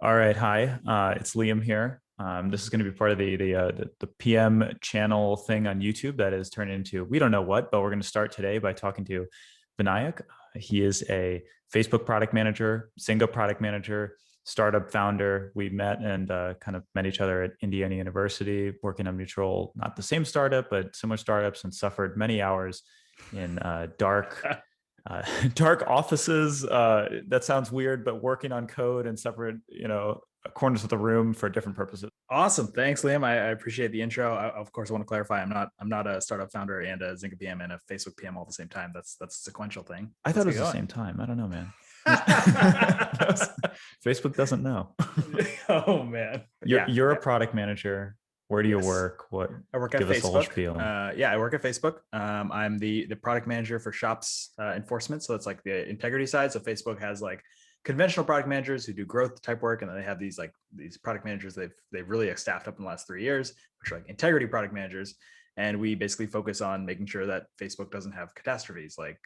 All right, hi. It's Liam here. This is going to be part of the PM channel thing on YouTube that is turned into we don't know what, but we're going to start today by talking to Vinayak. He is a Facebook product manager, Zynga product manager, startup founder. We met and kind of met each other at Indiana University, working on mutual, not the same startup, but similar startups, and suffered many hours in dark dark offices. That sounds weird, but working on code in separate, corners of the room for different purposes. Awesome. Thanks, Liam. I appreciate the intro. Of course, I want to clarify I'm not a startup founder and a Zynga PM and a Facebook PM all at the same time. That's a sequential thing. I thought it was the same time. I don't know, man. Facebook doesn't know. Oh man. You're a product manager. Where do you work? I work at Give us a whole Facebook. spiel. I work at Facebook. I'm the product manager for shops enforcement. So it's like the integrity side. So Facebook has like conventional product managers who do growth type work, and then they have these product managers they've really staffed up in the last 3 years, which are like integrity product managers. And we basically focus on making sure that Facebook doesn't have catastrophes like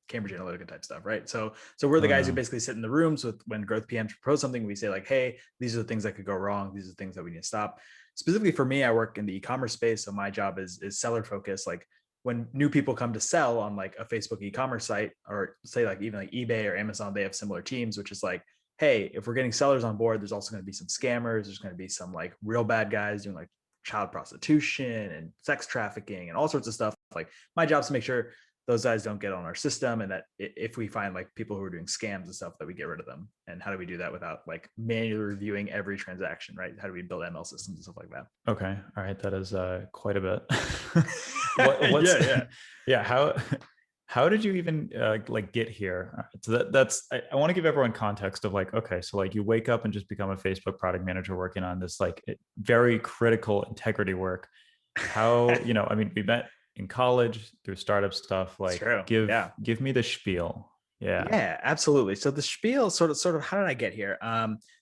Cambridge Analytica type stuff, right? So we're the guys who basically sit in the rooms with when growth PMs propose something. We say like, hey, these are the things that could go wrong. These are the things that we need to stop. Specifically for me, I work in the e-commerce space, so my job is seller focused. Like when new people come to sell on like a Facebook e-commerce site, or say like even like eBay or Amazon, they have similar teams, which is like, hey, if we're getting sellers on board, there's also going to be some scammers. There's going to be some like real bad guys doing like child prostitution and sex trafficking and all sorts of stuff. Like my job is to make sure those guys don't get on our system, and that if we find like people who are doing scams and stuff, that we get rid of them. And how do we do that without like manually reviewing every transaction, right? How do we build ML systems and stuff like that? Okay, all right, that is quite a bit. Yeah. Yeah. How did you even like get here? So that's I want to give everyone context of like, okay, so like you wake up and just become a Facebook product manager working on this like very critical integrity work. How, I mean, we met in college through startup stuff. Like give me the spiel. Yeah, absolutely. So the spiel sort of how did I get here?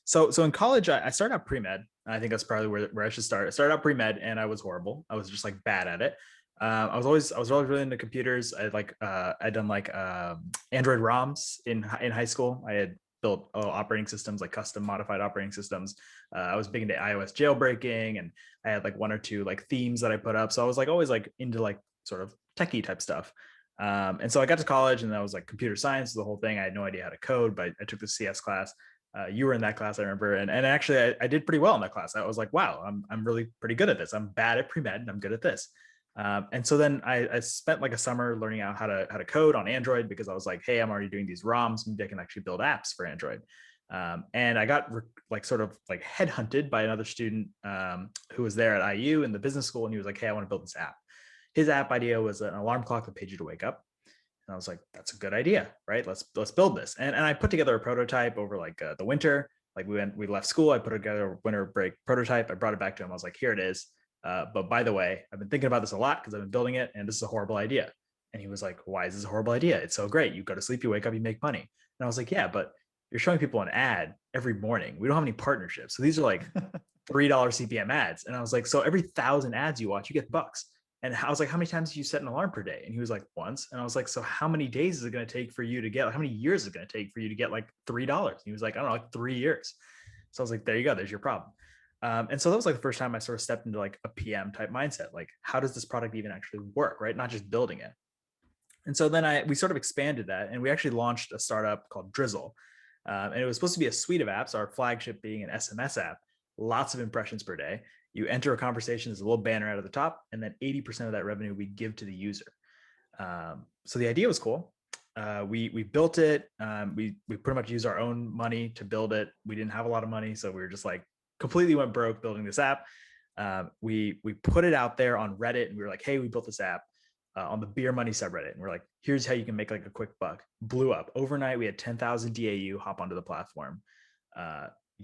So in college, I started out pre-med. I think that's probably where I should start. I started out pre-med and I was horrible. I was just like bad at it. I was always really into computers. I'd done like Android ROMs in high school. I had built operating systems, like custom modified operating systems. I was big into iOS jailbreaking, and I had like one or two like themes that I put up. So I was like always like into like sort of techie type stuff. And so I got to college, and I was like computer science, the whole thing. I had no idea how to code, but I took the CS class. You were in that class, I remember, and actually I did pretty well in that class. I was like, wow, I'm really pretty good at this. I'm bad at pre-med, and I'm good at this. And so then I spent like a summer learning out how to code on Android, because I was like, hey, I'm already doing these ROMs. Maybe I can actually build apps for Android. And I got like sort of like headhunted by another student who was there at IU in the business school, and he was like, hey, I want to build this app. His app idea was an alarm clock that paid you to wake up. And I was like, that's a good idea, right? Let's build this. And I put together a prototype over like the winter. Like we left school. I put together a winter break prototype. I brought it back to him. I was like, here it is. But by the way, I've been thinking about this a lot because I've been building it, and this is a horrible idea. And he was like, why is this a horrible idea? It's so great. You go to sleep, you wake up, you make money. And I was like, yeah, but you're showing people an ad every morning. We don't have any partnerships. So these are like $3 CPM ads. And I was like, so every 1,000 ads you watch, you get bucks. And I was like, how many times do you set an alarm per day? And he was like, once. And I was like, so how many days is it going to take for you to get, like, how many years is it going to take for you to get like $3? And he was like, I don't know, like 3 years. So I was like, there you go. There's your problem. And so that was like the first time I sort of stepped into like a PM type mindset. Like, how does this product even actually work, right? Not just building it. And so then we sort of expanded that, and we actually launched a startup called Drizzle. And it was supposed to be a suite of apps, our flagship being an SMS app, lots of impressions per day. You enter a conversation, there's a little banner out of the top, and then 80% of that revenue we give to the user. So the idea was cool. We built it. We pretty much used our own money to build it. We didn't have a lot of money, so we were just like completely went broke building this app. We put it out there on Reddit, and we were like, hey, we built this app on the Beer Money subreddit, and we're like, here's how you can make like a quick buck. Blew up overnight. We had 10,000 DAU hop onto the platform.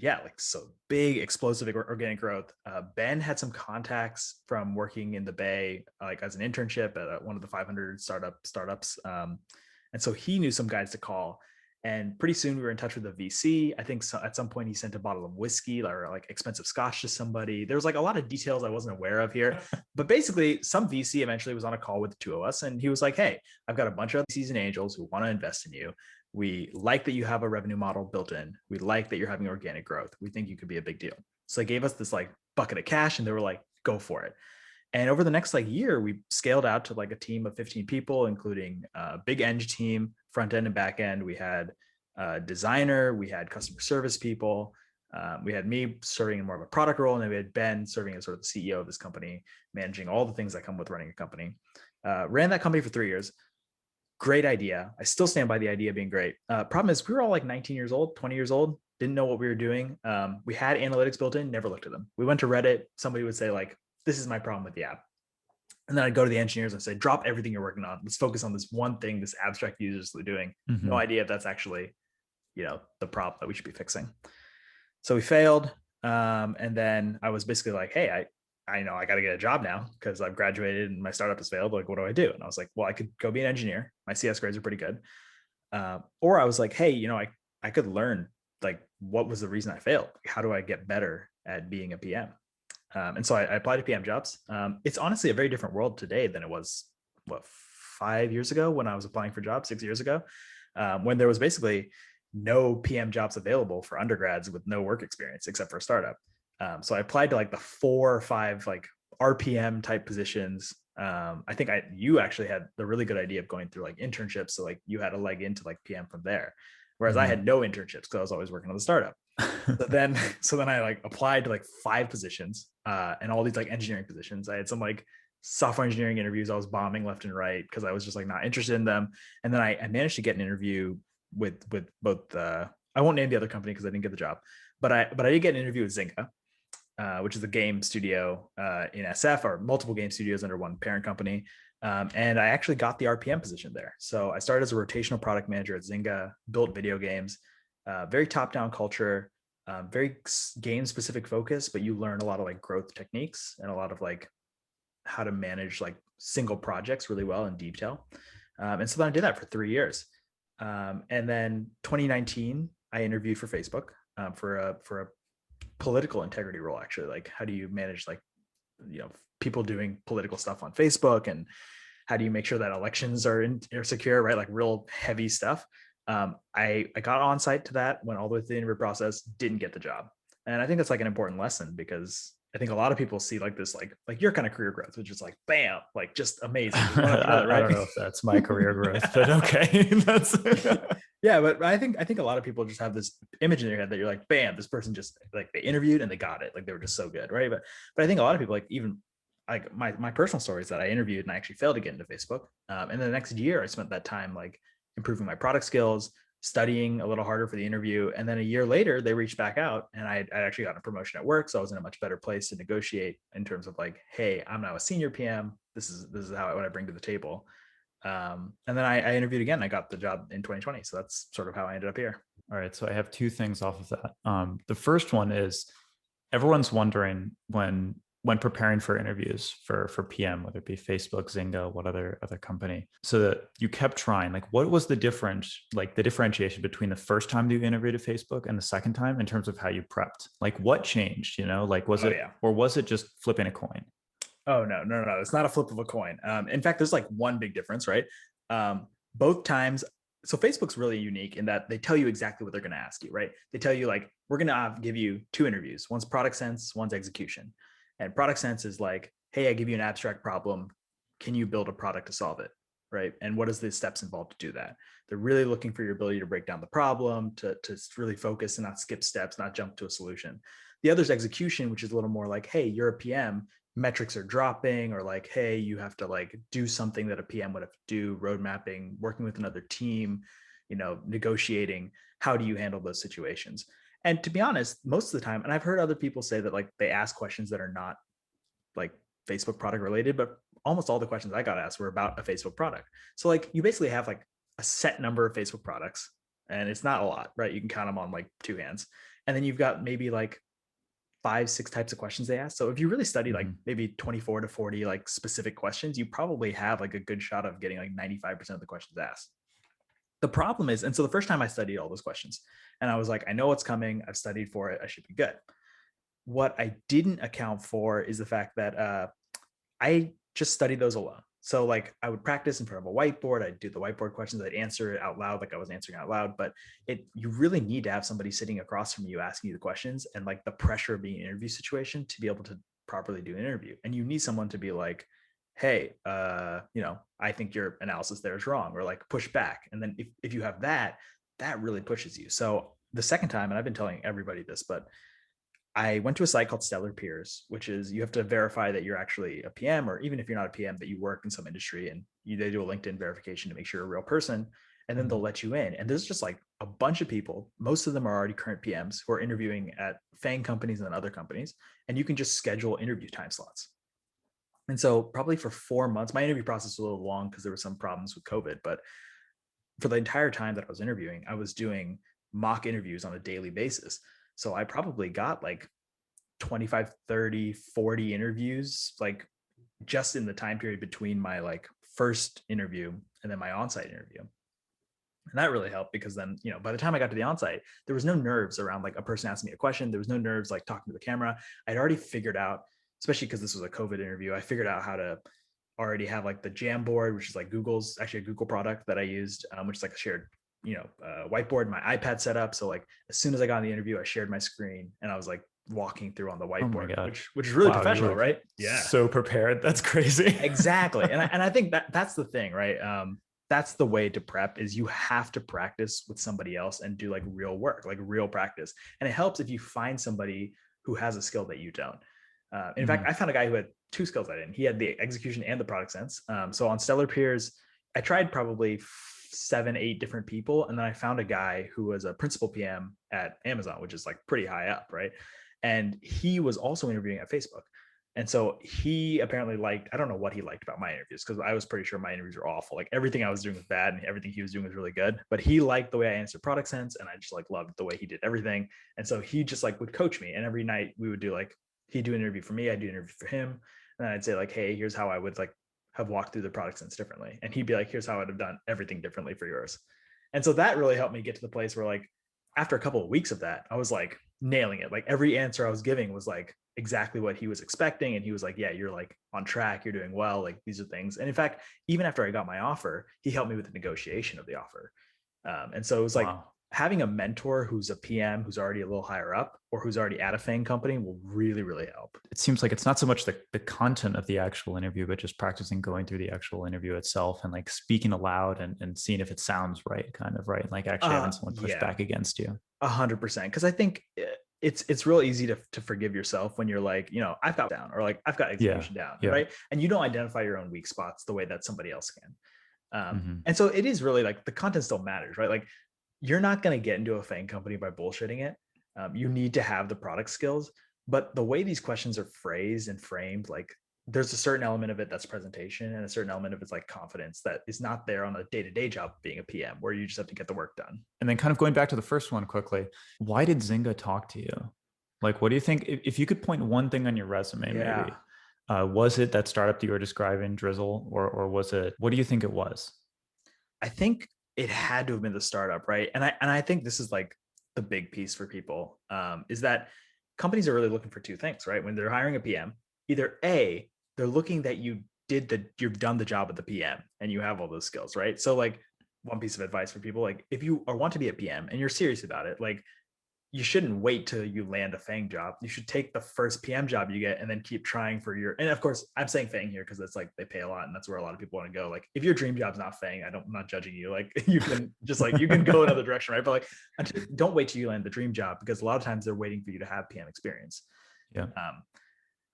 Like so big explosive organic growth. Ben had some contacts from working in the Bay, like as an internship at one of the 500 startups. And so he knew some guys to call. And pretty soon we were in touch with a VC. I think at some point he sent a bottle of whiskey or like expensive scotch to somebody. There was like a lot of details I wasn't aware of here. But basically, some VC eventually was on a call with the two of us. And he was like, hey, I've got a bunch of VCs and angels who want to invest in you. We like that you have a revenue model built in. We like that you're having organic growth. We think you could be a big deal. So they gave us this like bucket of cash and they were like, go for it. And over the next like year, we scaled out to like a team of 15 people, including a big eng team, front end and back end. We had a designer, we had customer service people. We had me serving in more of a product role, and then we had Ben serving as sort of the CEO of this company, managing all the things that come with running a company. Ran that company for 3 years. Great idea. I still stand by the idea being great. Problem is, we were all like 19 years old, 20 years old, didn't know what we were doing. We had analytics built in, never looked at them. We went to Reddit. Somebody would say like, this is my problem with the app. And then I'd go to the engineers and say, drop everything you're working on. Let's focus on this one thing this abstract user is doing. No idea if that's actually, the problem that we should be fixing. So we failed. And then I was basically like, hey, I know I got to get a job now because I've graduated and my startup has failed. Like, what do I do? And I was like, well, I could go be an engineer. My CS grades are pretty good. Or I was like, hey, I could learn like what was the reason I failed? How do I get better at being a PM? And so I applied to PM jobs. It's honestly a very different world today than it was, 5 years ago when I was applying for jobs, 6 years ago, when there was basically no PM jobs available for undergrads with no work experience except for a startup. So I applied to like the 4 or 5 like RPM type positions. I think you actually had the really good idea of going through like internships. So like you had a leg into like PM from there. Whereas I had no internships because I was always working on the startup. So then I like applied to like 5 positions and all these like engineering positions. I had some like software engineering interviews. I was bombing left and right because I was just like not interested in them. And then I managed to get an interview with both I won't name the other company because I didn't get the job, but I did get an interview with Zynga, which is a game studio in SF, or multiple game studios under one parent company. And I actually got the RPM position there. So I started as a rotational product manager at Zynga, built video games, very top-down culture, very game-specific focus, but you learn a lot of like growth techniques and a lot of like how to manage like single projects really well in detail. And so then I did that for 3 years. And then 2019, I interviewed for Facebook for a political integrity role. Actually, like how do you manage like people doing political stuff on Facebook, and how do you make sure that elections are secure, right? Like real heavy stuff. I got on site to that, went all the way through the interview process, didn't get the job, and I think that's like an important lesson because I think a lot of people see like this, like your kind of career growth, which is like, bam, like just amazing. Right? I don't know if that's my career growth, but okay. That's yeah, but I think a lot of people just have this image in their head that you're like, bam, this person just like they interviewed and they got it, like they were just so good, right? But I think a lot of people, like even like my personal story is that I interviewed and I actually failed to get into Facebook. And the next year I spent that time like improving my product skills, studying a little harder for the interview. And then a year later, they reached back out and I'd actually gotten a promotion at work. So I was in a much better place to negotiate in terms of like, hey, I'm now a senior PM. This is what I bring to the table. And then I interviewed again. I got the job in 2020. So that's sort of how I ended up here. All right. So I have 2 things off of that. The first one is everyone's wondering when preparing for interviews for PM, whether it be Facebook, Zynga, what other company, so that you kept trying. Like, what was the difference, like the differentiation between the first time you interviewed at Facebook and the second time in terms of how you prepped? Like, what changed? Like or was it just flipping a coin? Oh no! It's not a flip of a coin. In fact, there's like one big difference, right? Both times. So Facebook's really unique in that they tell you exactly what they're going to ask you, right? They tell you like, we're going to give you 2 interviews. One's product sense, one's execution. And product sense is like, hey, I give you an abstract problem. Can you build a product to solve it? Right. And what is the steps involved to do that? They're really looking for your ability to break down the problem, to really focus and not skip steps, not jump to a solution. The other is execution, which is a little more like, hey, you're a PM, metrics are dropping, or like, hey, you have to like do something that a PM would have to do, road mapping, working with another team, negotiating. How do you handle those situations? And to be honest, most of the time, and I've heard other people say that like they ask questions that are not like Facebook product related, but almost all the questions I got asked were about a Facebook product. So like you basically have like a set number of Facebook products, and it's not a lot, right? You can count them on like 2 hands. And then you've got maybe like 5, 6 types of questions they ask. So if you really study like maybe 24 to 40 like specific questions, you probably have like a good shot of getting like 95% of the questions asked. The problem is, and so the first time I studied all those questions and I was like, I know what's coming. I've studied for it. I should be good. What I didn't account for is the fact that I just studied those alone. So like I would practice in front of a whiteboard. I'd do the whiteboard questions. I'd answer it out loud, like I was answering out loud. But you really need to have somebody sitting across from you asking you the questions, and like the pressure of being in an interview situation to be able to properly do an interview. And you need someone to be like, hey, I think your analysis there is wrong, or like push back. And then if you have that, that really pushes you. So the second time, and I've been telling everybody this, but I went to a site called Stellar Peers, which is you have to verify that you're actually a PM, or even if you're not a PM, that you work in some industry, and they do a LinkedIn verification to make sure you're a real person. And then they'll let you in. And there's just like a bunch of people. Most of them are already current PMs who are interviewing at FANG companies and then other companies. And you can just schedule interview time slots. And so probably for 4 months, my interview process was a little long because there were some problems with COVID, but for the entire time that I was interviewing, I was doing mock interviews on a daily basis. So I probably got like 25, 30, 40 interviews, like just in the time period between my like first interview and then my on-site interview. And that really helped because then, by the time I got to the on-site, there was no nerves around like a person asking me a question. There was no nerves like talking to the camera. I'd already figured out, especially because this was a COVID interview, I figured out how to already have like the Jamboard, which is like Google's actually a Google product that I used, which is like a shared, whiteboard, my iPad set up. So like as soon as I got on the interview, I shared my screen and I was like walking through on the Oh my whiteboard, God. which is really Wow, you professional, were right? Yeah, so prepared. That's crazy. exactly. And I think that's the thing, right? That's the way to prep is you have to practice with somebody else and do like real work, like real practice. And it helps if you find somebody who has a skill that you don't. In fact, I found a guy who had two skills I didn't. He had the execution and the product sense. So on Stellar Peers, I tried probably 7, 8 different people. And then I found a guy who was a principal PM at Amazon, which is like pretty high up, right? And he was also interviewing at Facebook. And so he apparently liked, I don't know what he liked about my interviews because I was pretty sure my interviews were awful. Like everything I was doing was bad and everything he was doing was really good. But he liked the way I answered product sense and I just like loved the way he did everything. And so he just like would coach me. And every night we would do like, he'd do an interview for me, I'd do an interview for him. And I'd say like, hey, here's how I would like have walked through the product sense differently. And he'd be like, here's how I'd have done everything differently for yours. And so that really helped me get to the place where like after a couple of weeks of that, I was like nailing it. Like every answer I was giving was like exactly what he was expecting. And he was like, yeah, you're like on track. You're doing well. Like these are things. And in fact, even after I got my offer, he helped me with the negotiation of the offer. And so it was like Wow. having a mentor who's a PM who's already a little higher up or who's already at a FANG company will really, really help. It seems like it's not so much the content of the actual interview, but just practicing going through the actual interview itself and like speaking aloud and seeing if it sounds right, kind of right. Like actually having someone push Yeah, back against you. 100%. Because I think it's real easy to forgive yourself when you're like, I've got down or like I've got Yeah. execution down, Yeah. right? And you don't identify your own weak spots the way that somebody else can. Mm-hmm. And so it is really like the content still matters, right? Like you're not going to get into a FANG company by bullshitting it. You need to have the product skills, but the way these questions are phrased and framed, like there's a certain element of it that's presentation and a certain element of it's like confidence that is not there on a day-to-day job being a PM where you just have to get the work done. And then kind of going back to the first one quickly, why did Zynga talk to you? Like, what do you think? If you could point one thing on your resume, Yeah. maybe, was it that startup that you were describing, Drizzle, or was it, what do you think it was? I think it had to have been the startup, right? And I think this is like the big piece for people is that companies are really looking for two things, right? When they're hiring a PM, either A, they're looking that you've done the job of the PM and you have all those skills, right? So like one piece of advice for people, like if you want to be a PM and you're serious about it, like you shouldn't wait till you land a FANG job. You should take the first PM job you get and then keep trying for your, and of course I'm saying FANG here because it's like they pay a lot and that's where a lot of people want to go. Like if your dream job's not FANG, I'm not judging you. Like you can just like, you can go another direction, right? But like, don't wait till you land the dream job because a lot of times they're waiting for you to have PM experience. Yeah.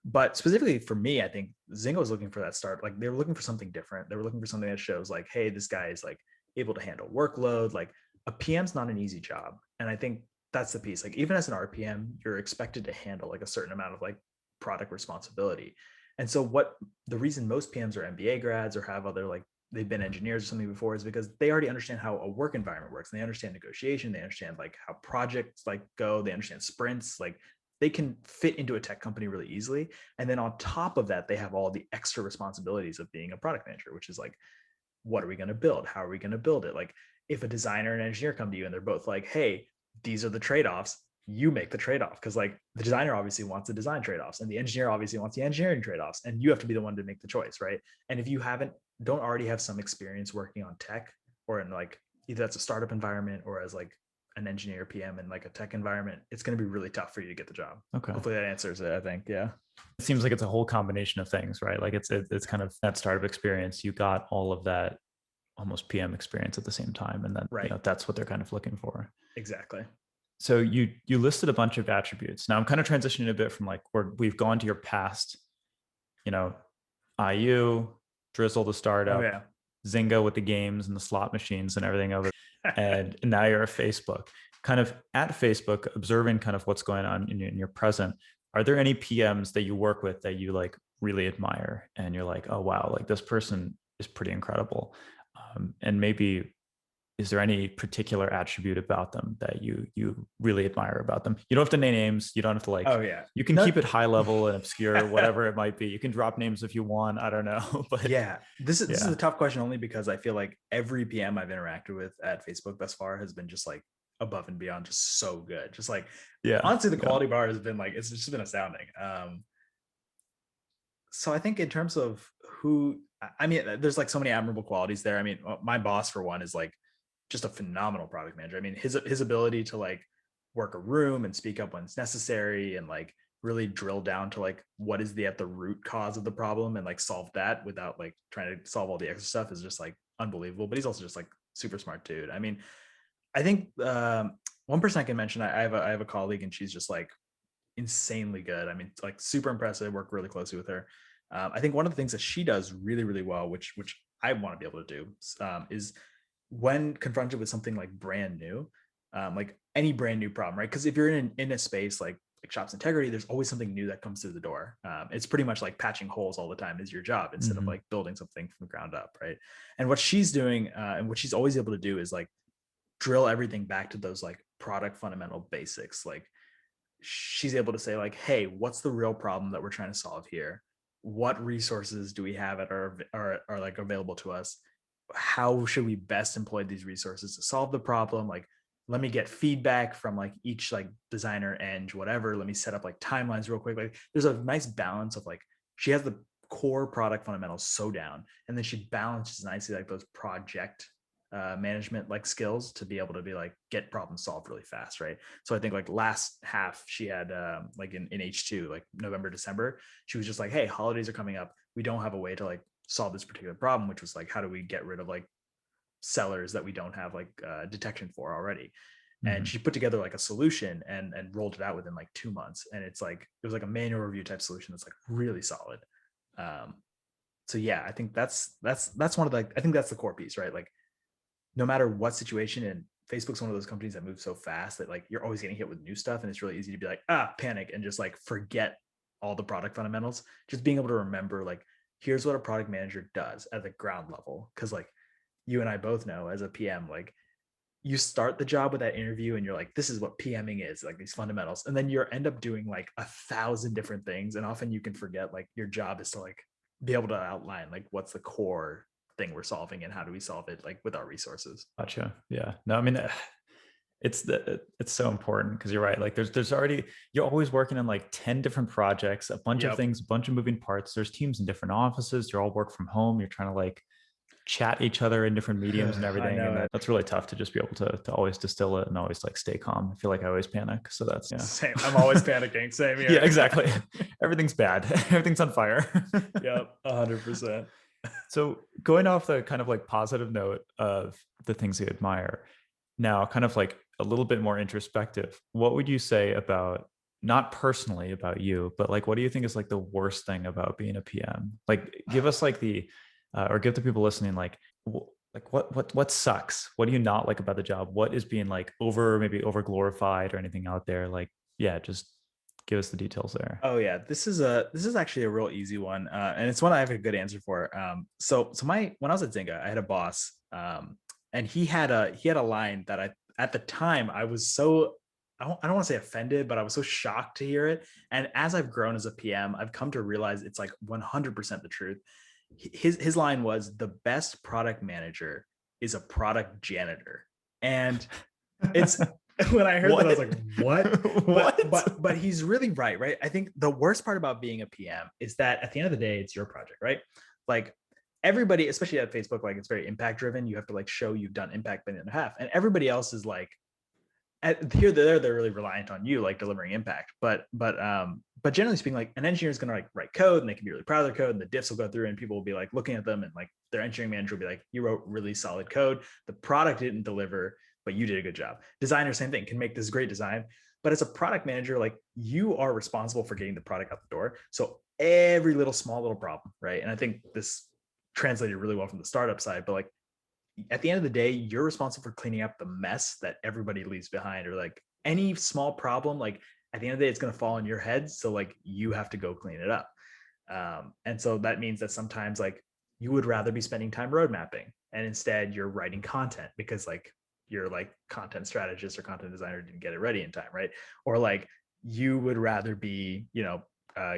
But specifically for me, I think Zynga was looking for that start. Like they were looking for something different. They were looking for something that shows like, hey, this guy is like able to handle workload. Like a PM's not an easy job. And I think that's the piece. Like even as an RPM, you're expected to handle like a certain amount of like product responsibility. And so what the reason most PMs are MBA grads or have other like they've been engineers or something before is because they already understand how a work environment works. And they understand negotiation. They understand like how projects like go. They understand sprints. Like they can fit into a tech company really easily. And then on top of that, they have all the extra responsibilities of being a product manager, which is like, what are we going to build? How are we going to build it? Like if a designer and engineer come to you and they're both like, hey, these are the trade-offs, you make the trade-off, because like the designer obviously wants the design trade-offs and the engineer obviously wants the engineering trade-offs, and you have to be the one to make the choice, right? And if you don't already have some experience working on tech, or in like either that's a startup environment or as like an engineer PM in like a tech environment, it's going to be really tough for you to get the job. Okay. Hopefully that answers it, I think. Yeah. It seems like it's a whole combination of things, right? Like it's kind of that startup experience. You got all of that almost PM experience at the same time, and then Right. that's what they're kind of looking for. Exactly. So you listed a bunch of attributes. Now I'm kind of transitioning a bit from like where we've gone to your past, you know, IU, Drizzle the Oh startup, yeah. Zynga with the games and the slot machines and everything over, and now you're at Facebook. Kind of at Facebook, observing kind of what's going on in your present. Are there any PMs that you work with that you like really admire, and you're like, oh wow, like this person is pretty incredible, and maybe is there any particular attribute about them that you really admire about them? You don't have to name names. You don't have to like. Oh yeah. You can No. keep it high level and obscure, whatever it might be. You can drop names if you want. I don't know, but Yeah, this is a yeah, tough question, only because I feel like every PM I've interacted with at Facebook thus far has been just like above and beyond, just so good. Just like yeah, honestly, the yeah. quality bar has been like, it's just been astounding. So I think in terms of who, I mean, there's like so many admirable qualities there. I mean, my boss for one is like just a phenomenal product manager. I mean, his ability to like work a room and speak up when it's necessary, and like really drill down to like what is the at the root cause of the problem, and like solve that without like trying to solve all the extra stuff, is just like unbelievable. But he's also just like super smart dude. I mean, I think one person I can mention, I have a colleague, and she's just like insanely good. I mean, like super impressive. Work really closely with her. I think one of the things that she does really, really well, which I want to be able to do, is when confronted with something like brand new, like any brand new problem, right? Because if you're in a space like shops integrity, there's always something new that comes through the door. It's pretty much like patching holes all the time is your job, instead of Mm-hmm. like building something from the ground up, right? And what she's doing, and what she's always able to do, is like drill everything back to those like product fundamental basics. Like she's able to say like, hey, what's the real problem that we're trying to solve here? What resources do we have at are like available to us? How should we best employ these resources to solve the problem? Like, let me get feedback from like each like designer and whatever. Let me set up like timelines real quick. Like there's a nice balance of like, she has the core product fundamentals so down, and then she balances nicely like those project management like skills to be able to be like get problem solved really fast, right? So I think like last half she had like in H2, like November, December, she was just like, hey, holidays are coming up, we don't have a way to like solve this particular problem, which was like, how do we get rid of like sellers that we don't have like detection for already? And Mm-hmm. she put together like a solution and rolled it out within like 2 months, and it's like it was like a manual review type solution that's like really solid. um so yeah, I think that's one of the, I think that's the core piece, right? Like no matter what situation, and Facebook's one of those companies that moves so fast that like you're always getting hit with new stuff, and it's really easy to be like, panic and just like forget all the product fundamentals. Just being able to remember like, here's what a product manager does at the ground level, because like you and I both know as a PM, like you start the job with that interview and you're like, this is what PMing is, like these fundamentals, and then you end up doing like 1,000 different things, and often you can forget like your job is to like be able to outline like what's the core thing we're solving and how do we solve it like with our resources. Gotcha. Yeah. No, I mean, it's so important because you're right. Like there's already, you're always working on like 10 different projects, a bunch of Yep. things, a bunch of moving parts. There's teams in different offices. You're all work from home. You're trying to like chat each other in different mediums and I everything. know And it. that's really tough to just be able to always distill it and always like stay calm. I feel like I always panic. So that's, yeah. Same. I'm always panicking. Same Yeah, here. exactly. Everything's bad. Everything's on fire. Yep. 100%. So going off the kind of like positive note of the things you admire, now kind of like a little bit more introspective, what would you say about, not personally about you, but like what do you think is like the worst thing about being a PM? Like give us like the or give the people listening like like what sucks? What do you not like about the job? What is being like maybe over glorified or anything out there? Like yeah, just give us the details there. Oh yeah, this is actually a real easy one, and it's one I have a good answer for. So my when I was at Zynga, I had a boss, and he had a line that I at the time I was so, I don't want to say offended, but I was so shocked to hear it. And as I've grown as a PM, I've come to realize it's like 100% the truth. His line was, the best product manager is a product janitor. And it's When I heard that, I was What? like, what? But What? but he's really right, right? I think the worst part about being a PM is that at the end of the day, it's your project, right? Like everybody, especially at Facebook, like it's very impact driven. You have to like show you've done impact by the end of half, and everybody else is like here they're really reliant on you like delivering impact. But generally speaking, like an engineer is going to like write code and they can be really proud of their code, and the diffs will go through and people will be like looking at them, and like their engineering manager will be like, you wrote really solid code, the product didn't deliver, but you did a good job. Designer, same thing, can make this great design, but as a product manager, like you are responsible for getting the product out the door. So every little small little problem, right? And I think this translated really well from the startup side, but like at the end of the day, you're responsible for cleaning up the mess that everybody leaves behind, or like any small problem. Like at the end of the day, it's going to fall on your head. So like you have to go clean it up. And so that means that sometimes like you would rather be spending time road mapping and instead you're writing content because like your like content strategist or content designer didn't get it ready in time, right? Or like you would rather be,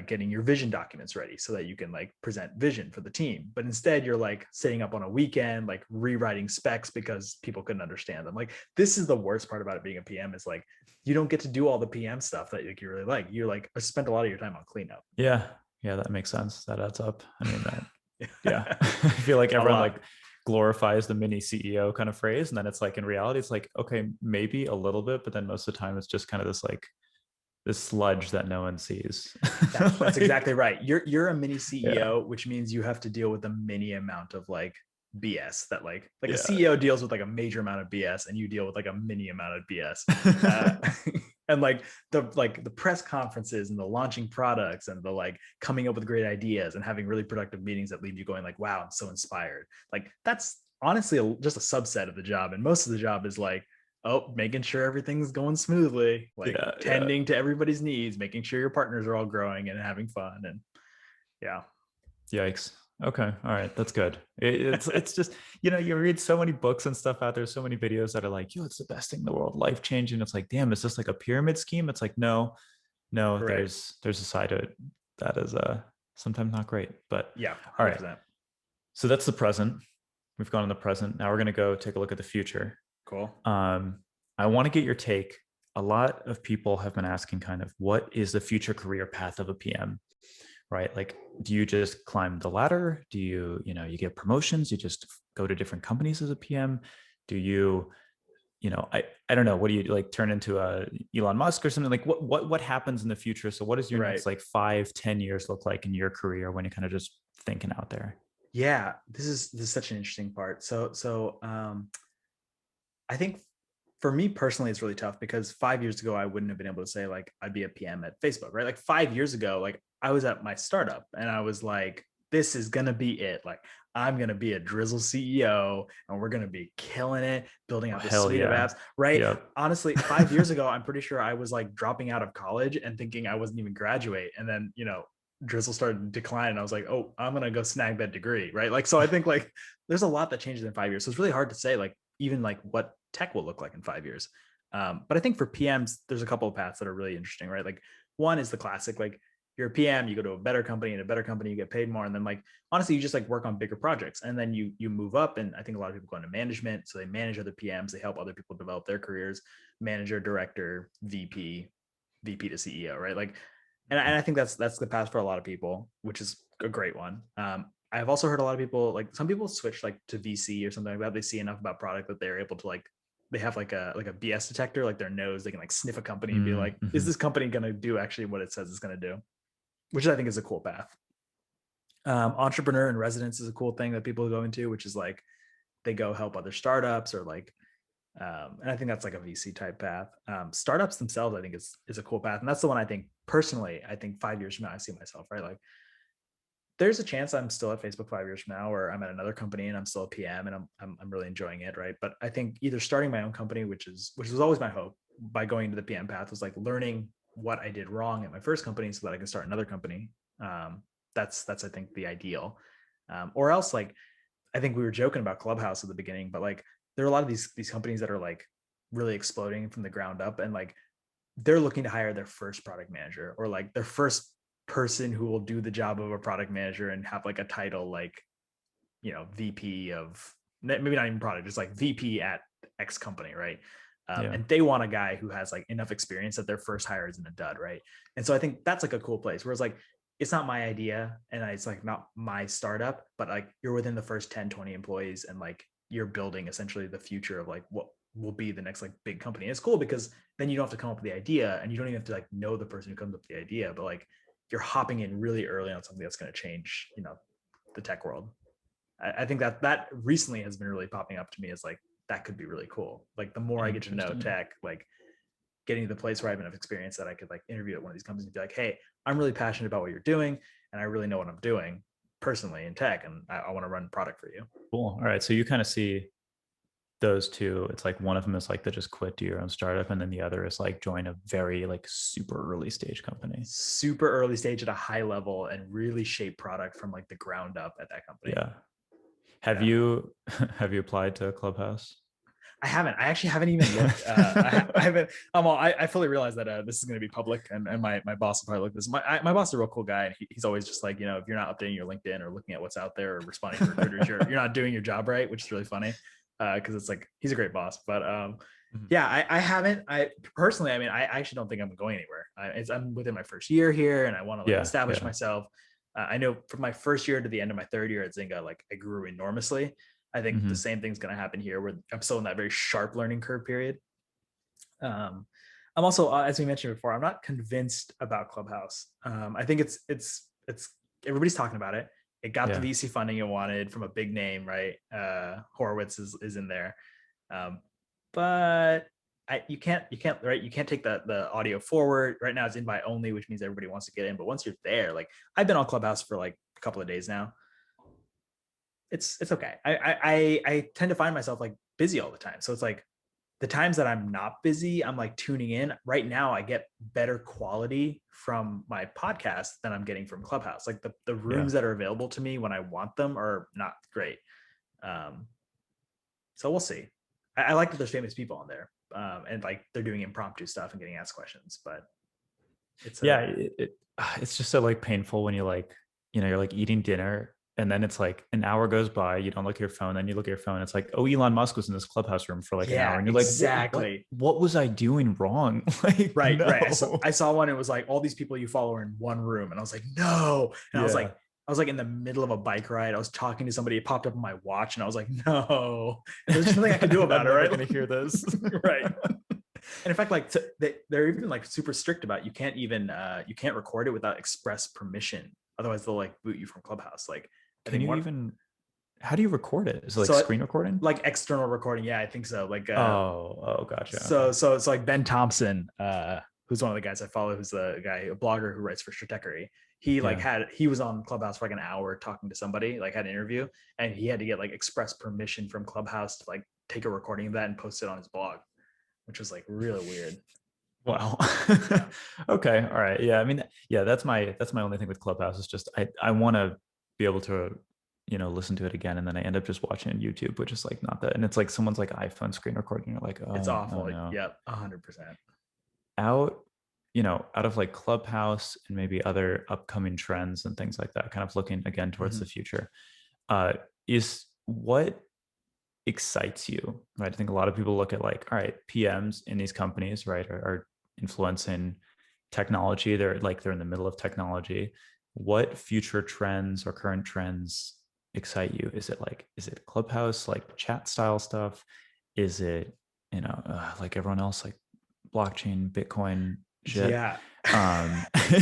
getting your vision documents ready so that you can like present vision for the team, but instead you're like sitting up on a weekend like rewriting specs because people couldn't understand them. Like this is the worst part about it being a PM, is like you don't get to do all the PM stuff that like you really like. You like spent a lot of your time on cleanup. Yeah. Yeah, that makes sense. That adds up. I mean, that, yeah. I feel like A everyone like lot. glorifies the mini CEO kind of phrase. And then it's like in reality, it's like, okay, maybe a little bit, but then most of the time it's just kind of this like this sludge that no one sees. That's Like, exactly right. You're a mini yeah. CEO, which means you have to deal with a mini amount of like BS that like a Yeah. CEO deals with like a major amount of BS, and you deal with like a mini amount of BS. Uh, and like the press conferences and the launching products and the like coming up with great ideas and having really productive meetings that leave you going like, wow, I'm so inspired. Like that's honestly just a subset of the job, and most of the job is like, oh, making sure everything's going smoothly, like Yeah. Yeah. tending to everybody's needs, making sure your partners are all growing and having fun. And yeah. Yikes. Okay. All right. That's good. It's just, you read so many books and stuff out there, so many videos that are like, yo, it's the best thing in the world, life changing. It's like, damn, is this like a pyramid scheme? It's like, no, no, Right. there's a side to it that is sometimes not great. But Yeah. all right. 100%. So that's the present. We've gone in the present. Now we're gonna go take a look at the future. Cool. Um, I want to get your take. A lot of people have been asking kind of what is the future career path of a PM, right? Like, do you just climb the ladder? Do you get promotions? You just go to different companies as a PM? Do I don't know. What do you like turn into a Elon Musk or something? Like what happens in the future? So what does your Right. next like 5, 10 years look like in your career when you're kind of just thinking out there? Yeah. This is such an interesting part. So I think for me personally, it's really tough because 5 years ago, I wouldn't have been able to say like I'd be a PM at Facebook, right? Like 5 years ago, like I was at my startup and I was like, this is gonna be it. Like I'm gonna be a drizzle CEO and we're gonna be killing it, building Oh, out this hell suite of yeah. apps, right? Yep. Honestly, 5 years ago, I'm pretty sure I was like dropping out of college and thinking I wasn't even graduate. And then, drizzle started to decline and I was like, oh, I'm gonna go snag that degree, right? Like, so I think like there's a lot that changes in 5 years. So it's really hard to say like even like what tech will look like in 5 years. But I think for PMs, there's a couple of paths that are really interesting, right? Like one is the classic, like you're a PM, you go to a better company, and a better company, you get paid more. And then like, honestly, you just like work on bigger projects and then you move up. And I think a lot of people go into management. So they manage other PMs, they help other people develop their careers, manager, director, VP to CEO, right? Like, and I think that's the path for a lot of people, which is a great one. I've also heard a lot of people like some people switch like to VC or something like that. They see enough about product that they're able to like they have like a BS detector, like their nose. They can like sniff a company and be like, is Mm-hmm. this company going to do actually what it says it's going to do? Which I think is a cool path. Entrepreneur in residence is a cool thing that people go into, which is like they go help other startups or like and I think that's like a VC type path. Startups themselves, I think is a cool path, and that's the one I think personally. I think 5 years from now, I see myself right. Like there's a chance I'm still at Facebook 5 years from now, or I'm at another company and I'm still a PM and I'm really enjoying it, right? But I think either starting my own company, which was always my hope, by going to the PM path, was like learning what I did wrong at my first company so that I can start another company. That's I think the ideal, or else like I think we were joking about Clubhouse at the beginning, but like there are a lot of these companies that are like really exploding from the ground up, and like they're looking to hire their first product manager or like their first person who will do the job of a product manager and have like a title like VP of maybe not even product, just like VP at X company, right? Yeah. And they want a guy who has like enough experience that their first hire isn't a dud, right? And so I think that's like a cool place. Whereas like it's not my idea and it's like not my startup, but like you're within the first 10, 20 employees and like you're building essentially the future of like what will be the next like big company. And it's cool because then you don't have to come up with the idea and you don't even have to like know the person who comes up with the idea, but like you're hopping in really early on something that's going to change, the tech world. I think that recently has been really popping up to me as like, that could be really cool. Like the more I get to know Interesting. tech, like getting to the place where I have enough experience that I could like interview at one of these companies and be like, hey, I'm really passionate about what you're doing and I really know what I'm doing personally in tech and I want to run product for you. Cool. All right. So you kind of see those two. It's like one of them is like the just quit, do your own startup, and then the other is like join a very like super early stage company. Super early stage at a high level and really shape product from like the ground up at that company. Yeah. Have Yeah. you have you applied to Clubhouse? I haven't. I actually haven't even looked. I haven't. I fully realize that this is going to be public, and my boss will probably look at this. My boss is a real cool guy, and he's always just like, if you're not updating your LinkedIn or looking at what's out there or responding to recruiters, you're not doing your job right, which is really funny because it's like he's a great boss. But Mhm. yeah, I haven't. I personally, I mean, I actually don't think I'm going anywhere. I'm within my first year here, and I want to like Yeah. establish Yeah. myself. I know from my first year to the end of my third year at Zynga, like I grew enormously. I think the Hmm. same thing's going to happen here, where I'm still in that very sharp learning curve period. Um, I'm also, as we mentioned before, I'm not convinced about Clubhouse. I think it's everybody's talking about it. It got the Yeah. VC funding it wanted from a big name, right? Horowitz is in there, but you can't right. You can't take the audio forward right now. It's invite only, which means everybody wants to get in. But once you're there, like I've been on Clubhouse for like a couple of days now. It's okay. I tend to find myself like busy all the time. So it's like the times that I'm not busy, I'm like tuning in. Right now, I get better quality from my podcast than I'm getting from Clubhouse. Like the Yeah. rooms that are available to me when I want them are not great. Um, so we'll see. I like that there's famous people on there, and like they're doing impromptu stuff and getting asked questions. But it's Yeah. a It's just so like painful when you like, you're like eating dinner and then it's like an hour goes by, you don't look at your phone, then you look at your phone, it's like, oh, Elon Musk was in this Clubhouse room for like an hour. yeah, And you're like, exactly. what was I doing wrong? Like, Right, right. no. I saw one. It was like all these people you follow are in one room, and I was like, no. And Yeah. I was like in the middle of a bike ride. I was talking to somebody. It popped up on my watch, and I was like, no. And there's just nothing I could do about I'm it, never right? gonna hear this. Right. And in fact, like they're even like super strict about you can't record it without express permission. Otherwise, they'll like boot you from Clubhouse. Like I Can think you one. even how do you record it? Is it like So screen recording? like external recording, yeah, I think so. Like Oh, gotcha. Okay. so it's like Ben Thompson, who's one of the guys I follow, who's the guy, a blogger who writes for Stratechery. Yeah. He was on Clubhouse for like an hour talking to somebody, like had an interview, and he had to get like express permission from Clubhouse to like take a recording of that and post it on his blog, which was like really weird. Wow. Yeah. Okay. All right. Yeah. I mean, yeah, that's my only thing with Clubhouse is just I want to be able to, listen to it again, and then I end up just watching it on YouTube, which is like not that. And it's like someone's like iPhone screen recording. You're like, It's oh awful. no. Yep, 100%. Out, out of like Clubhouse and maybe other upcoming trends and things like that, kind of looking again towards Mm-hmm. the future, uh, is what excites you, right? I think a lot of people look at like, all right, PMs in these companies, right, are influencing technology. They're in the middle of technology. What future trends or current trends excite you? Is it Clubhouse, like chat style stuff? Is it, like everyone else, like blockchain, Bitcoin shit? Yeah.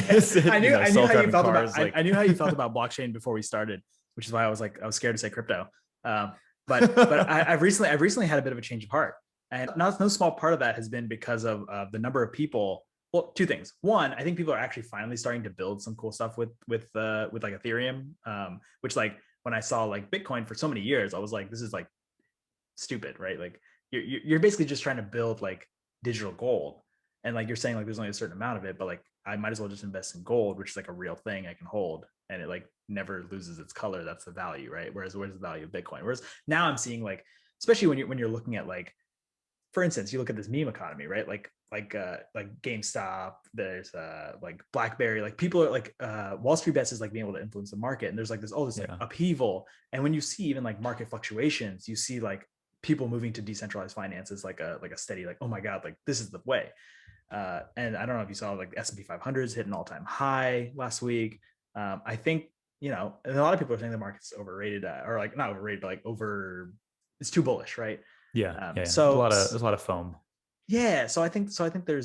Is it, I knew how you self-driving felt about cars? Like, I knew how you felt about blockchain before we started, which is why I was scared to say crypto. Um, but I've recently had a bit of a change of heart, and no small part of that has been because of the number of people. Well, two things. One, I think people are actually finally starting to build some cool stuff with like Ethereum, which like when I saw like Bitcoin for so many years, I was like, this is like stupid, right? Like you're basically just trying to build like digital gold, and like you're saying like there's only a certain amount of it, but like I might as well just invest in gold, which is like a real thing I can hold, and it like never loses its color. That's the value, right? Where's the value of Bitcoin? Whereas now I'm seeing like, especially when you're looking at like, for instance, you look at this meme economy, right? Like GameStop, there's like BlackBerry, like people are like Wall Street bets is like being able to influence the market, and there's like this like yeah, upheaval, and when you see even like market fluctuations, you see like people moving to decentralized finance is like a steady, like, oh my God, like this is the way. And I don't know if you saw, like, the S&P 500 hit an all-time high last week. I think, and a lot of people are saying the market's overrated, or like not overrated, but like it's too bullish, right? Yeah, Um, yeah, yeah. so There's a lot of foam. yeah, so I think there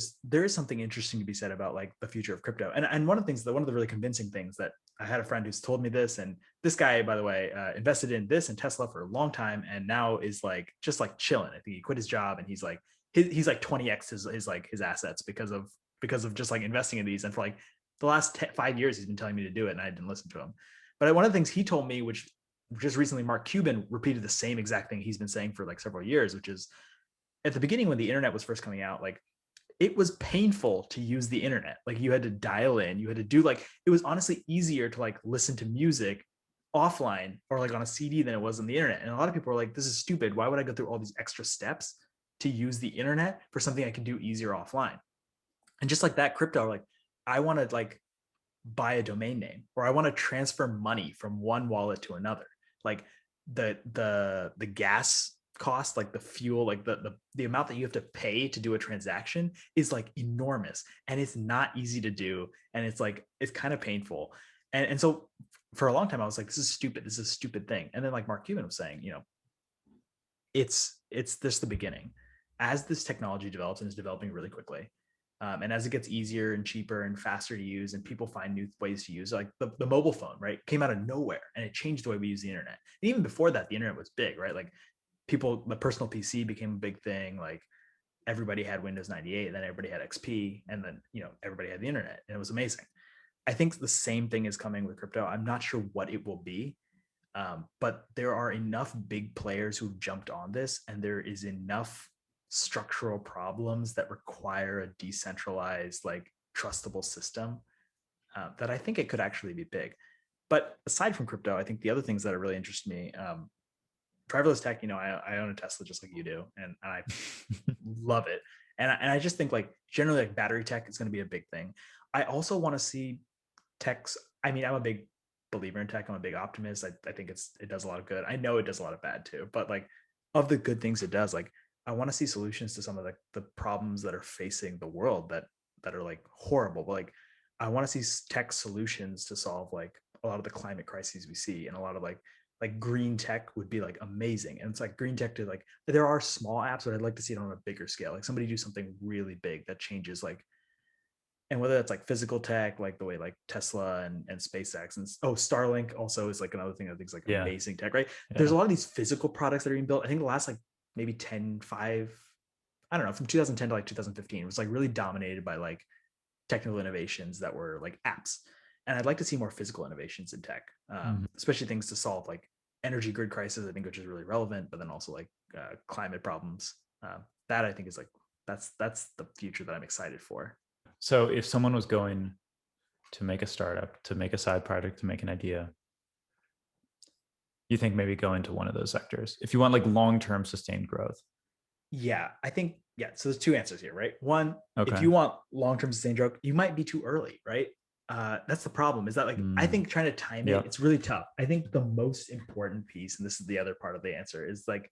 is something interesting to be said about like the future of crypto. And one of the things that one of the really convincing things that I had a friend who's told me this, and this guy, by the way, invested in this and Tesla for a long time, and now is like just like chilling. I think he quit his job, and he's like 20x his assets because of just like investing in these. And for like the last 5 years, he's been telling me to do it, and I didn't listen to him. But one of the things he told me, which just recently Mark Cuban repeated the same exact thing he's been saying for like several years, which is at the beginning when the internet was first coming out, like it was painful to use the internet. Like you had to dial in, you had to do like, it was honestly easier to like listen to music offline or like on a CD than it was on the internet. And a lot of people are like, this is stupid. Why would I go through all these extra steps to use the internet for something I can do easier offline? And just like that, crypto, like I want to like buy a domain name, or I want to transfer money from one wallet to another. Like the gas cost, like the fuel, like the amount that you have to pay to do a transaction is like enormous, and it's not easy to do, and it's like it's kind of painful. And so for a long time I was like, this is stupid, this is a stupid thing. And then like Mark Cuban was saying, it's just the beginning. As this technology develops, and is developing really quickly, and as it gets easier and cheaper and faster to use, and people find new ways to use, like the mobile phone, right, came out of nowhere and it changed the way we use the internet. And even before that, the internet was big, right? Like the personal PC became a big thing. Like everybody had Windows 98, then everybody had XP, and then everybody had the internet, and it was amazing. I think the same thing is coming with crypto. I'm not sure what it will be, but there are enough big players who've jumped on this, and there is enough structural problems that require a decentralized, like trustable system, that I think it could actually be big. But aside from crypto, I think the other things that are really interest me, driverless tech. I own a Tesla just like you do, and I love it. And I just think like generally like battery tech is going to be a big thing. I also want to see techs. I mean, I'm a big believer in tech. I'm a big optimist. I think it does a lot of good. I know it does a lot of bad too, but like of the good things it does, like I want to see solutions to some of the problems that are facing the world that are like horrible. But like I want to see tech solutions to solve like a lot of the climate crises we see, and a lot of like green tech would be like amazing. And it's like green tech to like, there are small apps, but I'd like to see it on a bigger scale. Like somebody do something really big that changes like, and whether that's like physical tech, like the way like Tesla and SpaceX and Starlink also is like another thing I think is like Yeah, amazing tech, right? There's yeah. a lot of these physical products that are being built. I think the last like maybe 5, I don't know, from 2010 to like 2015, it was like really dominated by like technical innovations that were like apps. And I'd like to see more physical innovations in tech, Mhm. especially things to solve like energy grid crisis, I think, which is really relevant, but then also like climate problems. That I think is like, that's the future that I'm excited for. So if someone was going to make a startup, to make a side project, to make an idea, you think maybe go into one of those sectors if you want like long-term sustained growth? Yeah, I think, yeah. So there's two answers here, right? One, if Okay. you want long-term sustained growth, you might be too early, right? That's the problem, is that like I Mm, think trying to time it, yeah. it's really tough. I think the most important piece, and this is the other part of the answer, is like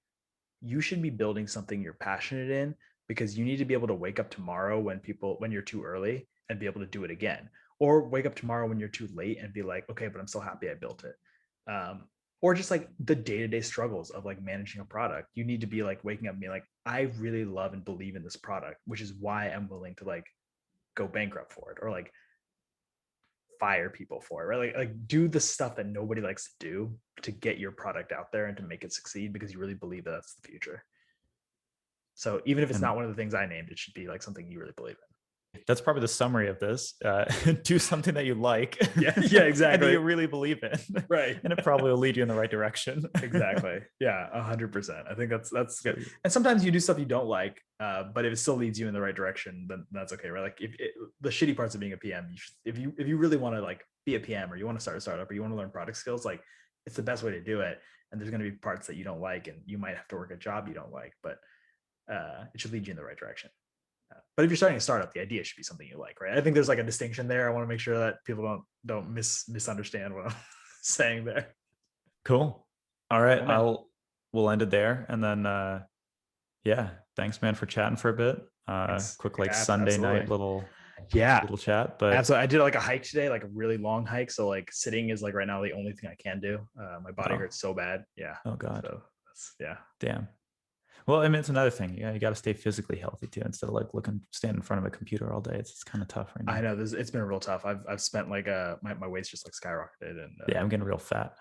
you should be building something you're passionate in, because you need to be able to wake up tomorrow when you're too early and be able to do it again, or wake up tomorrow when you're too late and be like, okay, but I'm so happy I built it. Or just like the day-to-day struggles of like managing a product, you need to be like waking up and being like, I really love and believe in this product, which is why I'm willing to like go bankrupt for it, or like fire people for it, right? Like do the stuff that nobody likes to do to get your product out there and to make it succeed, because you really believe that that's the future. So even if it's And not one of the things I named, it should be like something you really believe in. that's probably the summary of this. Do something that you like Yeah, yeah, and that exactly. you really believe in, Right. and it probably will lead you in the right direction. Exactly. Yeah, 100%. I think that's So good. And sometimes you do stuff you don't like, but if it still leads you in the right direction, then that's okay, right? Like the shitty parts of being a PM, if you really want to like be a PM, or you want to start a startup, or you want to learn product skills, like it's the best way to do it. And there's going to be parts that you don't like, and you might have to work a job you don't like, but it should lead you in the right direction. But if you're starting a startup, the idea should be something you like, right? I think there's like a distinction there. I want to make sure that people don't misunderstand what I'm saying there. cool. All right. Cool, man. we'll end it there. And then yeah, thanks man for chatting for a bit. Thanks. Quick like Yeah, Sunday night absolutely. little Yeah, little chat. But absolutely. I did like a hike today, like a really long hike. So like sitting is like right now the only thing I can do. My body oh, hurts so bad. Yeah. oh God. So that's, yeah. Damn. Well, I mean, it's another thing. You got to stay physically healthy too, instead of like standing in front of a computer all day. It's kind of tough right I now. know this. It's been real tough. I've spent like my weight's just like skyrocketed and Yeah, I'm getting real fat.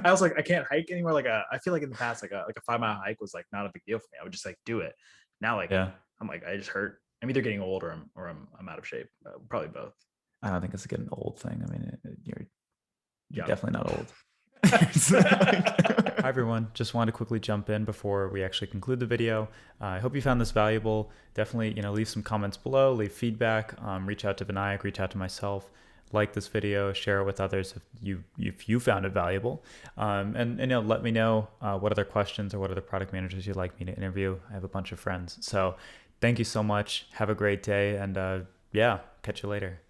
I was like I can't hike anymore. Like I feel like in the past like a 5 mile hike was like not a big deal for me. I would just like do it. Now like Yeah, I'm like I just hurt. I'm either getting old or I'm out of shape. Probably both. I don't think it's a getting old thing. I mean, you're Yeah. definitely not old. Hi everyone, just wanted to quickly jump in before we actually conclude the video. I hope you found this valuable. Definitely, leave some comments below, leave feedback, reach out to Vinayak, reach out to myself, like this video, share it with others if you found it valuable, and let me know what other questions or what other product managers you'd like me to interview. I have a bunch of friends, so thank you so much. Have a great day, and yeah, catch you later.